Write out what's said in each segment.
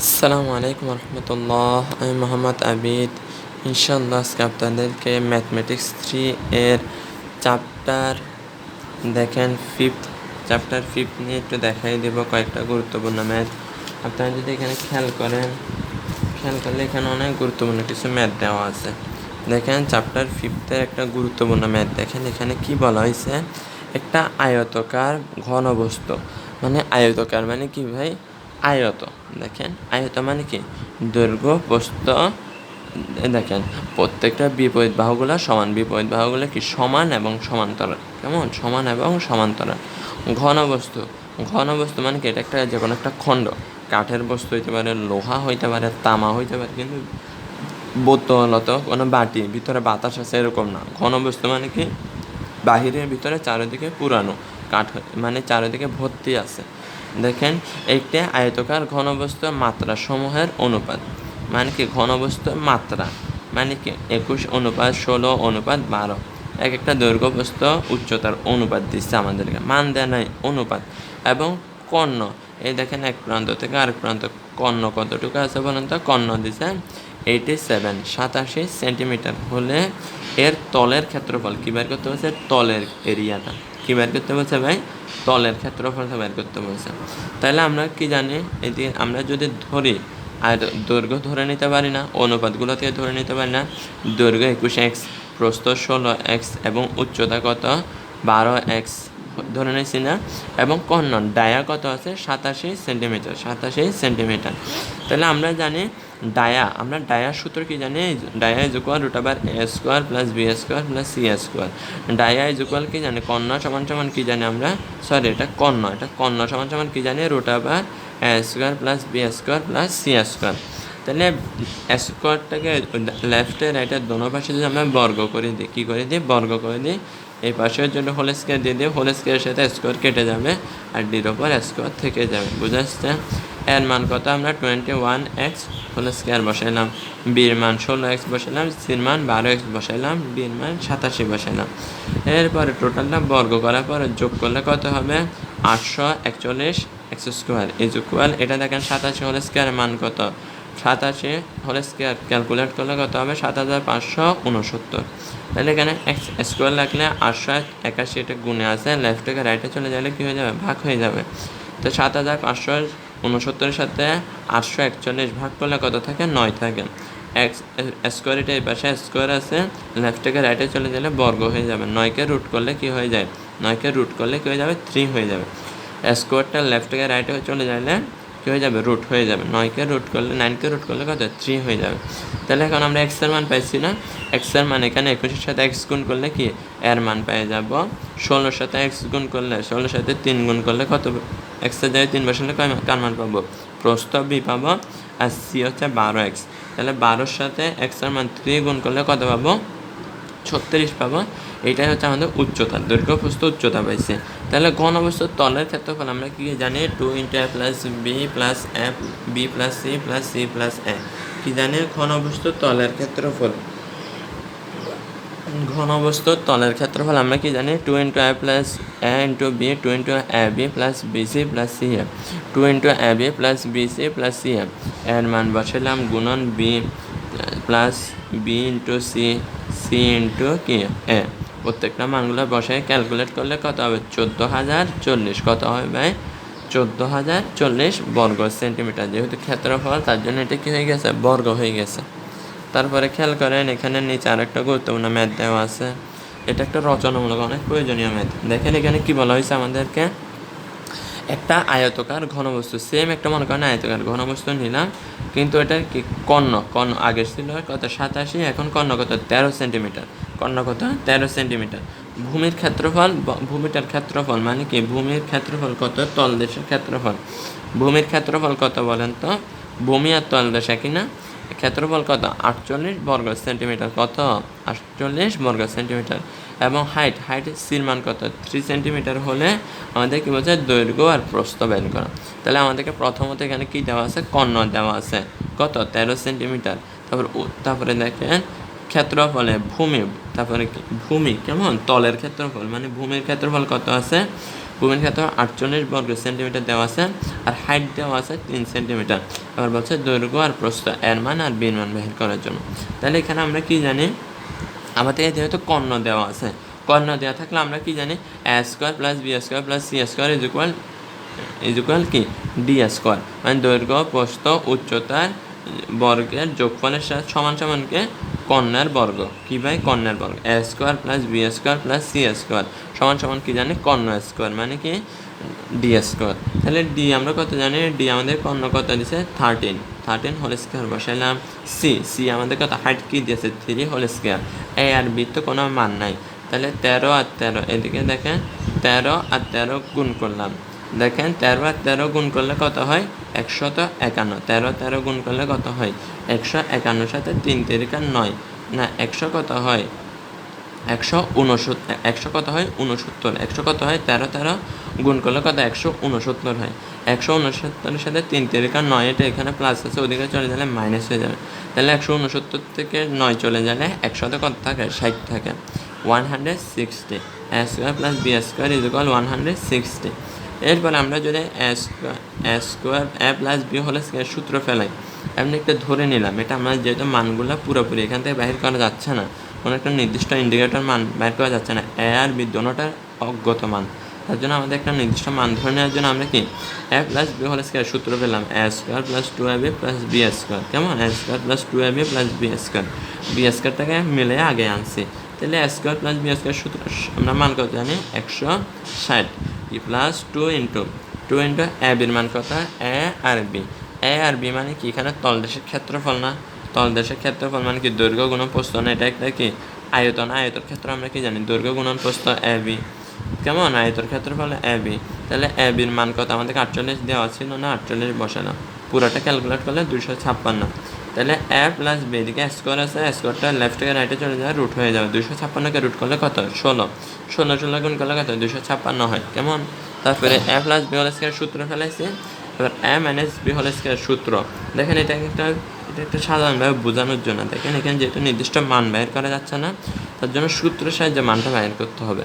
আসসালামু আলাইকুম রহমতুল্লাহ। আমি মোহাম্মদ আবিদ। ইনশাআল্লাহ আজকে আপনাদেরকে ম্যাথমেটিক্স 3 এর চ্যাপ্টার দেখেন চ্যাপ্টার 5 নিয়ে একটু দেখাই দেব কয়েকটা গুরুত্বপূর্ণ ম্যাথ। আপনারা যদি এখানে খেয়াল করলে এখানে অনেক গুরুত্বপূর্ণ কিছু ম্যাথ দেওয়া আছে। দেখেন চ্যাপ্টার 5-এর একটা গুরুত্বপূর্ণ ম্যাথ দেখেন। এখানে কি বলা হয়েছে, একটা আয়তকার ঘনবস্তু, মানে আয়তকার মানে কি ভাই, আয়ত। দেখেন আয়ত মানে কি, দৈর্ঘ্য প্রস্থ। দেখেন প্রত্যেকটা বিপরীত বাহুগুলো সমান, বিপরীত বাহুগুলো কি সমান এবং সমান্তরাল, কেমন সমান এবং সমান্তরাল। ঘনবস্তু মানে কি, এটা একটা যে কোনো একটা খণ্ড, কাঠের বস্তু হইতে পারে, লোহা হইতে পারে, তামা হইতে পারে, কিন্তু বোতলত কোনো বাটি ভিতরে বাতাস আছে এরকম না। ঘনবস্তু মানে কি, বাহিরের ভিতরে চারিদিকে পুরানো কাঠ, মানে চারিদিকে ভর্তি আছে। দেখেন একটি আয়তকার ঘনবস্তু মাত্রা সমূহের অনুপাত, মানে কি ঘনবস্তুর মাত্রা মানে কি 21:16:12, এক একটা দৈর্ঘ্য বস্তু উচ্চতার অনুপাত দিচ্ছে আমাদেরকে, মান দেয় নাই, অনুপাত। এবং কর্ণ, এই দেখেন এক প্রান্ত থেকে আরেক প্রান্ত কর্ণ কতটুকু আছে বলেন তো, কর্ণ দিচ্ছে 87 সেন্টিমিটার হলে এর তলের ক্ষেত্রফল কী বের করতে বলছে, তলের এরিয়াটা কী বের করতে বলছে ভাই, তলের ক্ষেত্রফলটা বের করতে বলছে। তাহলে আমরা কি জানি, এদিকে আমরা যদি ধরি, আর দৈর্ঘ্য ধরে নিতে পারি না, অনুপাতগুলো থেকে ধরে নিতে পারি না। দৈর্ঘ্য 21x, প্রস্থ 16x এবং উচ্চতা কত 12x ধরে নিয়েছি না। এবং কর্ণ ডায়া কত আছে 87 সেন্টিমিটার। তাহলে আমরা জানি আমরা ডায়ার সূত্র কি জানি, dia is equal √a² + b² + c²। Dia is equal কি জানি, কর্ণ সমান সমান কি জানি আমরা, এটা কর্ণ সমান সমান কি জানি, √a² + b² + c²। তাহলে স্কোয়ারটাকে লেফটে রাইটের দোনো পাশে যদি আমরা বর্গ করে দিই, কী করে দিই, বর্গ করে দিই। এই পাশের জন্য হোল স্কোয়ার দিয়ে দিই, হোল স্কোয়ারের সাথে স্কোয়ার কেটে যাবে আর ডির ওপর স্কোয়ার থেকে যাবে, বুঝে আসছে। এর মান কত, আমরা 21x হোল স্কোয়ার বসাইলাম, বির মান 16x বসাইলাম, সির মান 12x বসাইলাম, ডির মান 87 বসাইলাম। এরপরে টোটালটা বর্গ করার পরে যোগ করলে কত হবে, 841x² ইজ ইকুয়াল, এটা দেখেন 87 হোল স্কোয়ারের মান কত, 87 হোল স্কোয়ার ক্যালকুলেট করলে কত হবে, 7569। তাহলে এখানে x² লাগলে 881, এটা গুণে আছে, লেফট থেকে রাইটে চলে গেলে কী হয়ে যাবে, ভাগ হয়ে যাবে। তো 7569-এর সাথে 841 ভাগ করলে কত থাকে, 9 থাকে। স্কোয়ার, এটা এই পাশে স্কোয়ার আছে, লেফট থেকে রাইটে চলে গেলে বর্গ হয়ে যাবে। 9কে রুট করলে কী হয়ে যায়, 9কে রুট করলে কী হয়ে যাবে, 3 হয়ে যাবে। স্কোয়ারটা লেফট থেকে রাইটে চলে গেলে কী হয়ে যাবে, রুট হয়ে যাবে। 9কে রুট করলে, 9কে রুট করলে কত, 3 হয়ে যাবে। তাহলে এখন আমরা এক্সের মান পাইছি না, এক্সের মান এখানে 21-এর সাথে এক্স গুণ করলে কি এর মান পেয়ে যাব। 16-এর সাথে এক্স গুণ করলে, 16-এর সাথে 3 গুণ করলে কত, এক্সের জায়গায় 3 বসালে কার মান পাবো, প্রস্থ বি পাবো, আর সি হচ্ছে 12x। তাহলে 12-এর সাথে এক্সের মান 3 গুণ করলে কত পাবো, 36 পাবো। এইটাই হচ্ছে আমাদের উচ্চতা, দৈর্ঘ্য প্রস্থ উচ্চতা পাইছে। তাহলে ঘনবস্তুর তলের ক্ষেত্রফল আমরা কি জানি, 2 × a + b + a b + c + c + a। কি জানি, ঘনবস্তুর তলের ক্ষেত্রফল, ঘনবস্তুর তলের ক্ষেত্রফল আমরা কি জানি, 2 × a + a × b 2 × ab + bc + ca, 2 × ab + bc + ca। এর মান বসালাম, গুণন b + b × c, c × কি a। প্রত্যেকটা মানগুলো বসায় ক্যালকুলেট করলে কত হবে, 14,040। কত হবে ভাই, 14,040 বর্গ সেন্টিমিটার। যেহেতু ক্ষেত্রফল, তার জন্য এটা কী হয়ে গেছে, বর্গ হয়ে গেছে। তারপরে খেয়াল করেন, এখানে নিচে আর একটা গুরুত্বপূর্ণ ম্যাথ দেওয়া আছে। এটা একটা রচনামূলক অনেক প্রয়োজনীয় ম্যাথ। দেখেন এখানে কি বলা হয়েছে আমাদেরকে, একটা আয়তকার ঘনবস্তু, সেম একটা মনে করেন আয়তকার ঘনবস্তু নিলাম, কিন্তু এটার কি কর্ণ আগে ছিল কত 87, এখন কর্ণ কত 13 সেন্টিমিটার, কর্ণ কত 13 সেন্টিমিটার। ভূমির ক্ষেত্রফল, ভূমিটার ক্ষেত্রফল মানে কি, ভূমির ক্ষেত্রফল কত, তলদেশের ক্ষেত্রফল। ভূমির ক্ষেত্রফল কত বলেন তো, ভূমি আর তলদেশ একই না। ক্ষেত্রফল কত, 48 বর্গ সেন্টিমিটার, কত 48 বর্গ সেন্টিমিটার। এবং হাইট সির মান কত, 3 সেন্টিমিটার হলে আমাদের কী বলছে, দৈর্ঘ্য আর প্রস্থ বের করা। তাহলে আমাদেরকে প্রথমত এখানে কী দেওয়া আছে, কর্ণ দেওয়া আছে কত 13 সেন্টিমিটার। তারপরে দেখেন ক্ষেত্রফলে ভূমি, তারপরে ভূমি কেমন, তলের ক্ষেত্রফল, মানে ভূমির ক্ষেত্রফল কত আছে ভূমির ক্ষেত্র 48 বর্গ সেন্টিমিটার দেওয়া আছে, আর হাইট দেওয়া আছে 3 সেন্টিমিটার। আবার বলছে দৈর্ঘ্য আর প্রস্থ এর মান আর বির মান বের করার জন্য। তাহলে এখানে আমরা কি জানি, আমাদের যেহেতু কর্ণ দেওয়া আছে, কর্ণ দেওয়া থাকলে আমরা কি জানি, A square plus B square plus C square is equal কি ডি স্কোয়ার, মানে দৈর্ঘ্য প্রস্থ উচ্চতার বর্গের যোগফলের সাথে সমান সমানকে কর্ণের বর্গ, কী ভাই কর্ণের বর্গ, A square plus B square plus C square সমান সমান কি জানি কর্ণ স্কোয়ার, মানে কি ডি স্কোয়ার। তাহলে ডি আমরা কত জানি, ডি আমাদের কর্ণ কত দিছে 13 হোল স্কোয়ার বসাইলাম। সি আমাদের কত হাইট কী দিয়েছে 3 হোল স্কোয়ার। এ আর বি তো কোনো মান নাই, তাহলে 13 আর 13, এদিকে দেখেন 13 আর 13 গুণ করলাম, দেখেন 13 আর 13 গুণ করলে কত হয় 151। 13 13 গুণ করলে কত হয় 151, সাথে 3 3 9 না 100 কত হয় 169, 100 কত হয় 69, 100 কত হয় 13 13 গুণ করলে কত 169 হয়। 169 সাথে 3 3 9, এটা এখানে প্লাস আছে, ওদিকে চলে গেলে মাইনাস হয়ে যাবে। তাহলে 169 থেকে 9 চলে গেলে 100 কত থাকে 60 থাকে, 160। A square plus B square is equal 160। এরপর আমরা যদি A square A plus B whole square সূত্র ফেলাই, এমনি একটা ধরে নিলাম, এটা আমরা যেহেতু মানগুলো পুরোপুরি এখান থেকে বাহির করা যাচ্ছে না, কোনো একটা নির্দিষ্ট ইন্ডিকেটর মান বের করা যাচ্ছে না, এ আর বি দোনোটার অজ্ঞাত মান, তার জন্য আমাদের একটা নির্দিষ্ট মান ধরে নেওয়ার জন্য আমরা কি A plus B whole square সূত্র পেলাম, A square plus 2ab plus B square, কেমন A square plus 2ab plus B square, B স্কোয়ারটাকে মিলে আগে আনছি। তাহলে A square plus B square সূত্র আমরা মান কত জানি 160, প্লাস 2 ইন্টু এ বির মান কত এ আর বি। এ আর বি মানে কি, এখানে তলদেশের ক্ষেত্রফল না, তলদেশের ক্ষেত্রফল মানে কি দৈর্ঘ্য গুণন প্রস্থ না, এটা একটা কি আয়তন, আয়তর ক্ষেত্র আমরা কি জানি দৈর্ঘ্য গুণন প্রস্থ এ বি, কেমন আয়তর ক্ষেত্রফল এ বি। তাহলে এ বির মান কত আমাদের 48 দেওয়া ছিল না, 48 বসালাম, পুরোটা ক্যালকুলেট করলে 256। তাহলে এ প্লাস বি, এদিকে স্কোয়ার আছে, স্কোয়ারটা লেফট থেকে রাইটে চলে যাবে, রুট হয়ে যাবে, 256কে রুট করলে কত 16, 16 গুণ করলে কত 256 হয়, কেমন। তারপরে এ প্লাস বি হোল স্কোয়ার সূত্র ফেলাইছে, এবার এ মাইনাস বি হোল স্কোয়ার সূত্র, দেখেন এটা একটা সাধারণভাবে বোঝানোর জন্য, দেখেন এখানে যেহেতু নির্দিষ্ট মান বের করা যাচ্ছে না, তার জন্য সূত্রের সাহায্যে মানটা বের করতে হবে।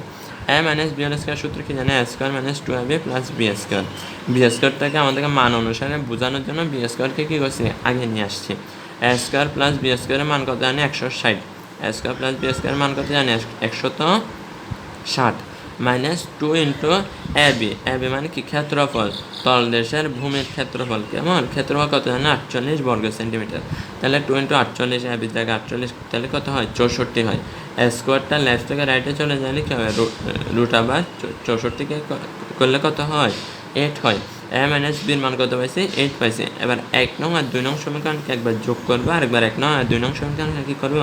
A minus B whole square সূত্র কি জানে, A square minus 2ab plus B square. B স্কোয়ারটাকে আমাদেরকে মান অনুসারে বোঝানোর জন্য বি স্কোয়ারকে কী করছি আগে নিয়ে আসছি। এ স্কোয়ার প্লাস বি স্কোয়ারের মান কত জানি 160, এ স্কোয়ার প্লাস বি স্কোয়ারের মান কত জানি 160, মাইনাস 2 ইন্টু এ বি মানে কি ক্ষেত্রফল, তলদেশের ভূমির ক্ষেত্রফল, কেমন ক্ষেত্রফল কত জানি 48 বর্গ সেন্টিমিটার। তাহলে 2 ইন্টু 48, এ বির জায়গায় 48, তাহলে কত হয় 64 হয়। স্কোয়ারটা লেফট থেকে রাইটে চলে গেলে কী হবে রুট, আবার 64কে করলে কত হয় 8 হয়। এ মাইনাস বির মান কত পাইছি 8 পাইছি। এবার 1 নং আর 2 নং সমীকরণকে একবার যোগ করবো, আর একবার 1 নং আর 2 নং সমীকরণকে কী করবো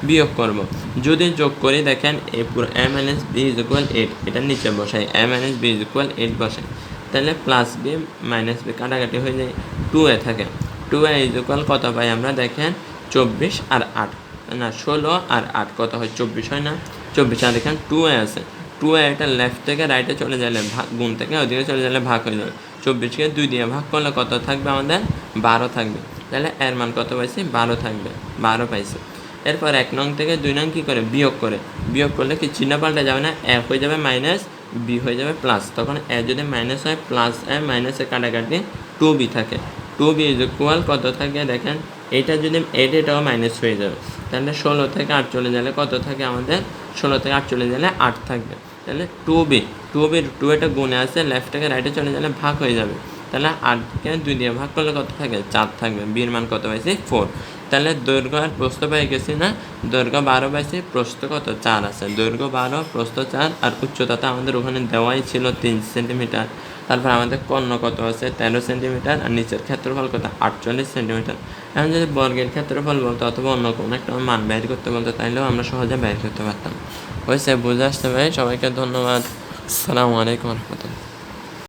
বিয়োগ করব। যদি যোগ করি দেখেন এই পুরো এ মাইনাস বি ইজ ইকুয়াল 8, এটার নিচে বসাই এ মাইনাস বি ইজ ইকুয়াল 8 বসাই, তাহলে প্লাস বি মাইনাস বি কাটাকাটি হয়ে যায়, 2a থাকে, 2a ইজ ইকুয়াল কত পাই আমরা দেখেন 24 আর 8 না 16 আর 8 কত হয় 24 হয় না, 24। আর দেখেন 2a আছে, 2a এটা লেফট থেকে রাইটে চলে গেলে ভাগ, গুণ থেকে ওদিকে চলে গেলে ভাগ হয়ে যাবে, 24কে 2 দিয়ে ভাগ করলে কত থাকবে আমাদের 12 থাকবে, তাহলে এর মান কত পাইছি 12 থাকবে, 12 পাইছি। এরপর 1 নং থেকে 2 নং কী করে বিয়োগ করলে কি চিহ্ন পাল্টে যাবে না, এ হয়ে যাবে মাইনাস, বি হয়ে যাবে প্লাস, তখন এ যদি মাইনাস হয় প্লাস এ মাইনাসে কাটাকাটি 2b থাকে, 2b ইজ ইকুয়াল কত থাকে দেখেন, এটা যদি এটাও মাইনাস হয়ে যাবে, তাহলে 16 থেকে 8 চলে গেলে কত থাকে আমাদের 16 থেকে 8 চলে গেলে 8 থাকবে, তাহলে 2b 2 এটা গুণে আছে, লেফট থেকে রাইটে চলে গেলে ভাগ হয়ে যাবে, তাহলে 8কে 2 দিয়ে ভাগ করলে কত থাকে 4 থাকবে, বির মান কত পাইছি 4। তাহলে দৈর্ঘ্য আর প্রস্থ পাই গেছি না, দৈর্ঘ্য 12 পাইছি, প্রস্থ কত 4 আছে, দৈর্ঘ্য 12 প্রস্থ 4, আর উচ্চতাটা আমাদের ওখানে দেওয়াই ছিল 3 সেন্টিমিটার। তারপর আমাদের কর্ণ কত আছে 13 সেন্টিমিটার, আর নিচের ক্ষেত্রফল কত 48 সেন্টিমিটার। এখন যদি বর্গের ক্ষেত্রফল বলতো অথবা অন্য কোনো একটা মান বের করতে বলতো, তাহলেও আমরা সহজে বের করতে পারতাম। হয়েছে, বুঝে আসতে ভাই, সবাইকে ধন্যবাদ, আসসালামু আলাইকুম রহমতুল্লাহ।